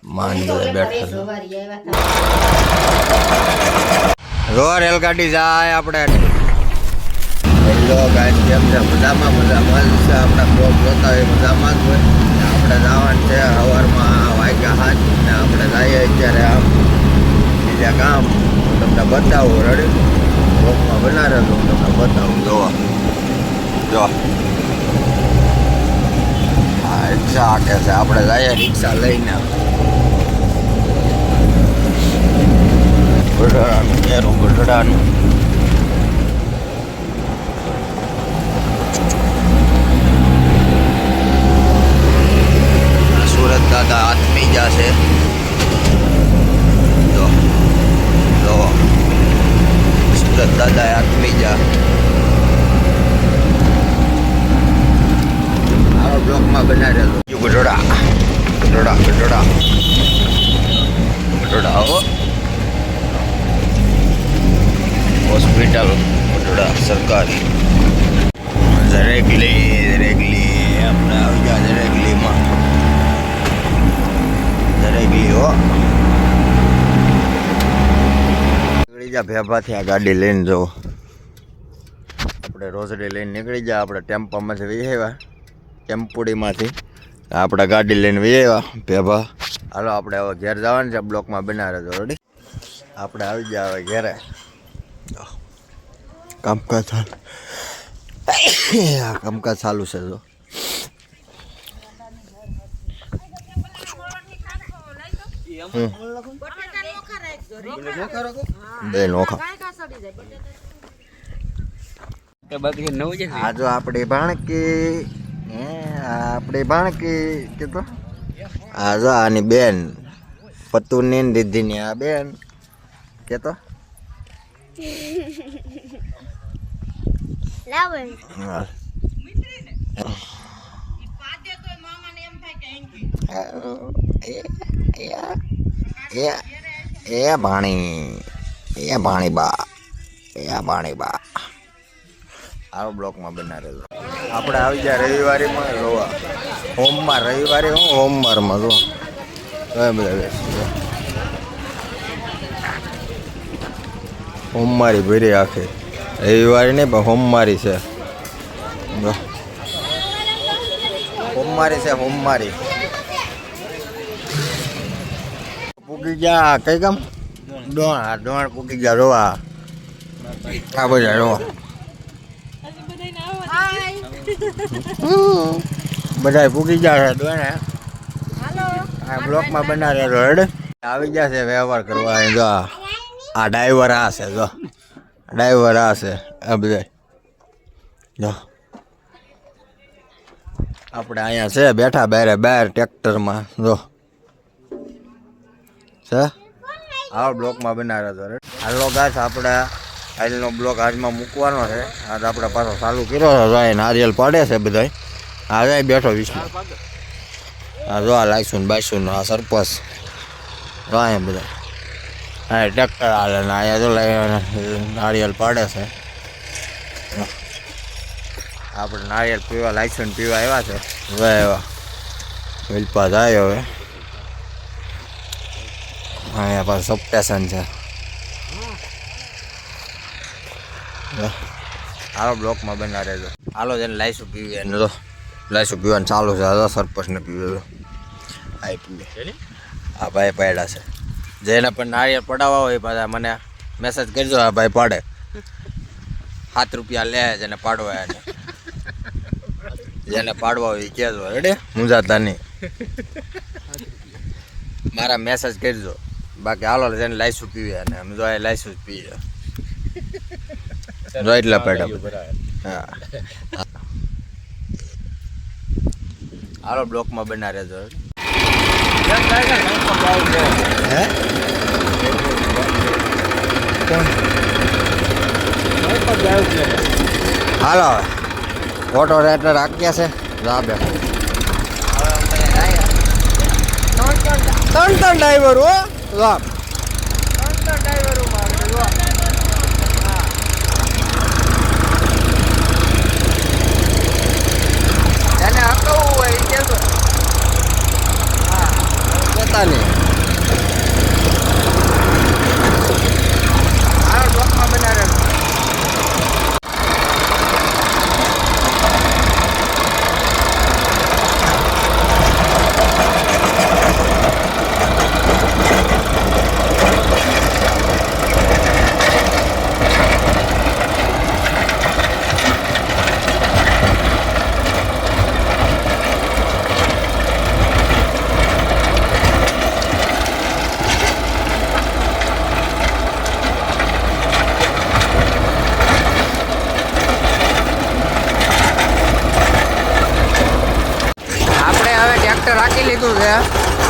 मान बैठा रो रेलगाड़ी जाए अपने હેલો ગાઈસ કેમ છે મજામાં છે આપણા બ્લોગ જોતા હોય મજામાં જ હોય આપણે જવાનું છે સવારમાં વાગ્યા 7 ને આપણે જઈએ અત્યારે આમ બીજા કામ તમને બતાવું રેડી બ્લોગમાં બના રહેલો તમને બતાવું જો હા રિક્ષા આકે છે આપણે જઈએ રિક્ષા લઈને ગઢડાનું સુરત દાદા આત્મી જશે જો સુરત દાદા આત્મી જા આવા બ્લોકમાં બનાવેલો ગઢડા હો હોસ્પિટલ ગઢડા સરકારી દરેકલી આપણે આવી ગયા દરેકલીમાં દરેકલી હો નીકળી જા ભેભાથી આ ગાડી લઈને જો આપણે રોસડી લઈને નીકળી જા આપણે ટેમ્પામાંથી વી આવ્યા ટેમ્પુડીમાંથી આપણે ગાડી લઈને વી આવ્યા ભેભા હાલો આપણે હવે ઘેર જવાનું છે બ્લોકમાં બનાવે તો રેડી આપણે આવી ગયા હવે ઘેરે કામકાજ ચાલુ છે જો બે નોખા આ જો આપણી ભાણકી કીધો આ જો આની બેન પતુની દીદીની આ બેન કેતો ભાણી બા આવો બ્લોકમાં બનાવેલો આપણે આવી ગયા રવિવારીમાં જોવા રવિવારે હું હોમવારમાં જો બધા હોમવારી ભરી આખી રવિવારી નહીં પણ હોમવારી છે હોમવારી પૂકી ગયા કઈ કામ ડોણ પૂકી ગયા રોવા આ બધા રોવા બધા પૂકી ગયા છે ડોણે આ બ્લોકમાં બનાવેલો હેડ આવી ગયા છે વ્યવહાર કરવા જો આ ડ્રાઈવર આ છે જો ડ્રાઈવર આ છે આ બધા જો આપણે અહીંયા છે બેઠા બહાર ટ્રેક્ટરમાં જો છે આવો બ્લોકમાં બનાવ્યો હતો હાલો ગાছ આપણે આજનો બ્લોક આજમાં મૂકવાનો છે આજ આપણે પાછો ચાલુ કર્યો છે નારિયેલ પાડે છે બધા આજે બેઠો વિષ્ણુ હા જો આ લાઈસુન બાઈસુન આ સરપસ જો અહીંયા બધા હા ટ્રેક્ટર હાલે ને અહીંયા જો નારિયેલ પાડે છે આપણે નારિયેલ પીવા લાઈસુન પીવા આવ્યા છે હવે એવા વિલપા જાય હવે અહીંયા પાછું સબસ્ટેશન છે હાલો બ્લોકમાં બના રહેજો હાલો જેને લાઈસું પીવી એને તો લાઈસું પીવાનું ચાલુ છે સરપંચને પીવે આ પીવે આ ભાઈ પાડ્યા છે જેને પણ નારિયેળ પડાવવા હોય પાછા મને મેસેજ કરજો આ ભાઈ પાડે 7 રૂપિયા લે જેને પાડવા એને જેને પાડવા હોય એ કહેજો રેડી મુંજાતા નહીં મારા મેસેજ કરજો બાકી હાલો જેને લાઈસું પીવે અને અમે જો આ લાઈસું જ પીએ જો એટલા પેડા હા હાલો બ્લોકમાં બના રહેજો હાલો ઓટો રેટર રાખ્યા છે રાબે ત્રણ ડ્રાઈવર હો રાબ ત્રણ ડ્રાઈવરો એને હકવું હોય એ કેજો હા પોતાની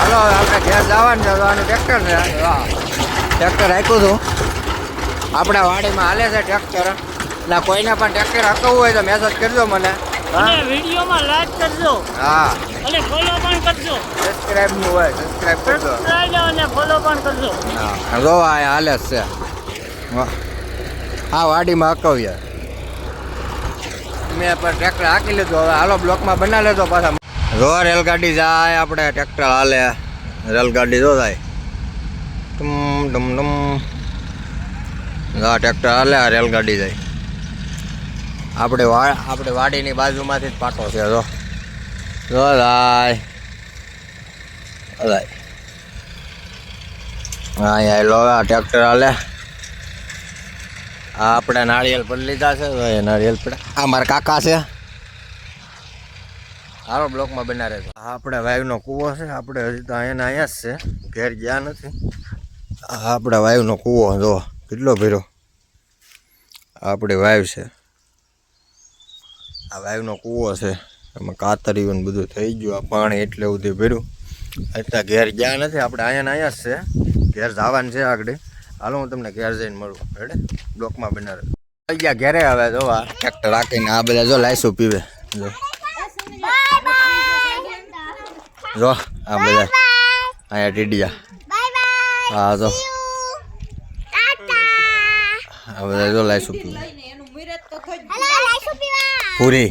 હાલો આપણે ઘેર જવાનું છે. આનું ટ્રેક્ટર છે. ટ્રેક્ટર રાખ્યું હતું આપણા વાડીમાં હાલે છે ટ્રેક્ટર. એટલે કોઈને પણ ટ્રેક્ટર હકવવું હોય તો મેસેજ કરજો મને. અને વિડીયોમાં લાઈક કરજો. હા અને ફોલો પણ કરજો. સબસ્ક્રાઇબ નું હોય સબસ્ક્રાઇબ કરજો. સબસ્ક્રાઇબ અને ફોલો પણ કરજો. હા જો આ હાલે જ છે. હા વાડીમાં હકવીએ મેં પણ ટ્રેક્ટર હાકી લીધું. હવે હાલો બ્લોકમાં બના લેતો પાછા. જો રેલગાડી જાય આપણે ટ્રેક્ટર હાલે. રેલગાડી જો જાય ટમ ટમ ટમ. હા ટ્રેક્ટર હાલે આ રેલગાડી જાય. આપણે વાડીની બાજુમાંથી જ પાટો છે. જો જાય જાય હા અહીંયા લો આ ટ્રેક્ટર હાલે. આ આપણે નાળિયેર પણ લીધા છે. નાળિયેર પડે આ મારા કાકા છે. હારો બ્લોકમાં બના રહેતો. આપણે વાયુનો કૂવો છે. આપણે હજી તો અહીંયા જ છે. ઘેર ગયા નથી. આપણે વાયુનો કૂવો જો કેટલો ભર્યો. આપણી વાયુ છે. આ વાયુનો કૂવો છે. એમાં કાતરીયું બધું થઈ ગયું. આ પાણી એટલે બધું ભર્યું. અત્યારે ઘેર ગયા નથી. આપણે અહીંયા જ છે. ઘેર જવાનું છે આગળ. હાલો હું તમને ઘેર જઈને મળું. રેડે બ્લોકમાં બના રહેતો. થઈ ગયા ઘેરે. હવે જો આ ટ્રેક્ટર રાખીને આ બધા જો લાઈસું પીવે. જો જો આ બધા અહીંયા ટીડિયા. હા જો આ બધા જો લાઈસું પીવે. પૂરી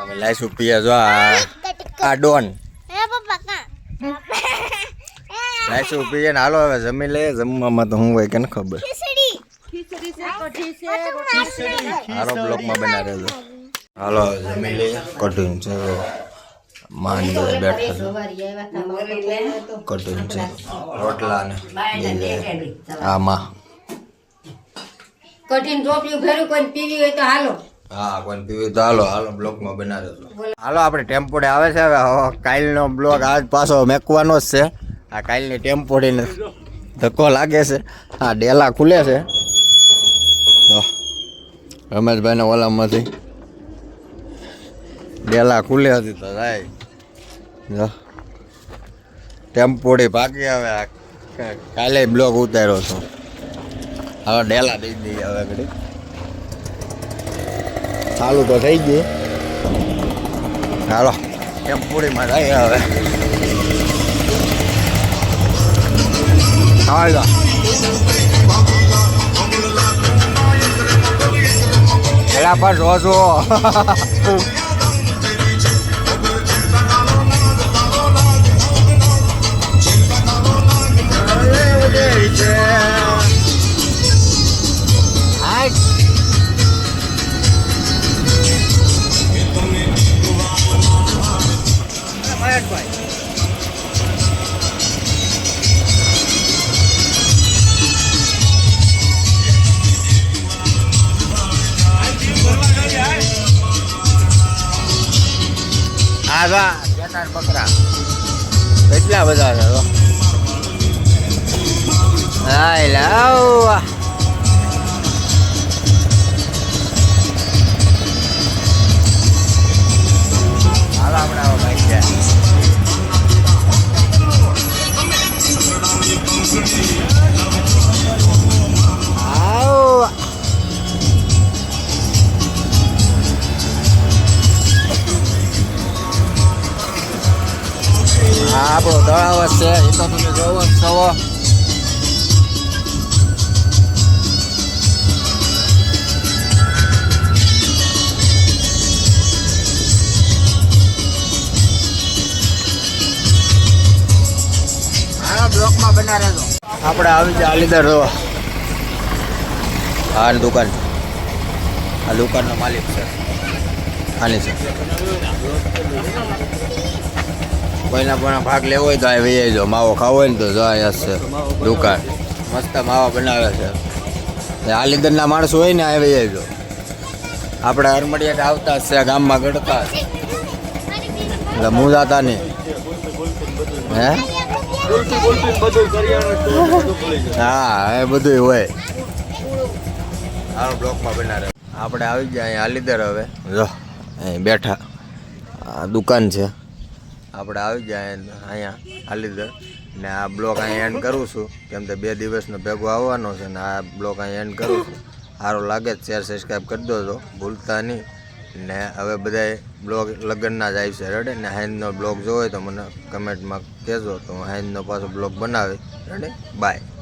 અમે લાઈસું પીએ. જો આ ડોન લાઈસું પીએ ને. હાલો હવે જમી લે. જમવામાં તો હું હોય કે ને ખબર. હારો બ્લોકમાં બના રહેજો. હાલો જમી લે. કઠિન છે માન બધા બેઠા છે. કઠિન છે રોટલા ને આમાં કઠિન ટોપલું ભેરું કોઈ પીવી હોય તો હાલો. હા કોઈ પીવી તો હાલો. હાલો બ્લોકમાં બના રહેજો. હાલો આપણે ટેમ્પોડે આવે છે. હવે કાલનો બ્લોક આજ પાછો મેકવાનો જ છે. આ કાલની ટેમ્પોડીને ધક્કો લાગે છે. આ ડેલા ખુલે છે. રમેશભાઈના ઓલામાંથી ડેલા ખુલે હતી તો જાય. ટેમ્પોડી ભાગી. હવે કાલે બ્લોક ઉતાર્યો છો. હવે ડેલા દઈ દઈએ. હવે ઘડી ચાલુ તો થઈ ગયું. હાલો ટેમ્પોડીમાં જાય. હવે હાલો પેલા પર જોજો. બકરા કેટલા બધા છે. હાય લાવ હાલ આપણે આવો ભાઈ છે. આપણો તળાવ જ છે. એ તો તમે જોવો જ છો. આ બ્લોકમાં બના રહેજો. આપણે આવી જાય લીધર જો. આ દુકાન. આ દુકાનનો માલિક છે. આની છે. કોઈના પણ ભાગ લેવો હોય તો આ વહી જો. માવો ખાવો હોય ને તો જાય છે દુકાન. મસ્ત માવા બનાવે છે. આ લીધરના માણસો હોય ને આ વહી જો. આપણે હરમડિયા આવતા જ છે. ગામમાં ગળતા એટલે મુંજાતા નહીં. હે હા એ બધું હોય. હાલો બ્લોકમાં બનાવે. આપણે આવી ગયા અહીંયા આલીદર. હવે જો અહીં બેઠા. આ દુકાન છે. આપણે આવી જાય અહીંયા હાલીદર ને આ બ્લોક અહીંયા એન્ડ કરું છું કેમ કે 2 દિવસનો ભેગો આવવાનો છે ને આ બ્લોક અહીંયા એન્ડ કરું છું. સારું લાગે તો શેર સબસ્ક્રાઈબ કરી દો તો ભૂલતા નહીં. ને હવે બધાય બ્લોગ લગ્નના જ આવશે રેડે ને હાઈનનો બ્લોગ જોવો તો મને કમેન્ટમાં કહેજો તો હું હાઈનનો પાછો બ્લોગ બનાવી રેડે બાય.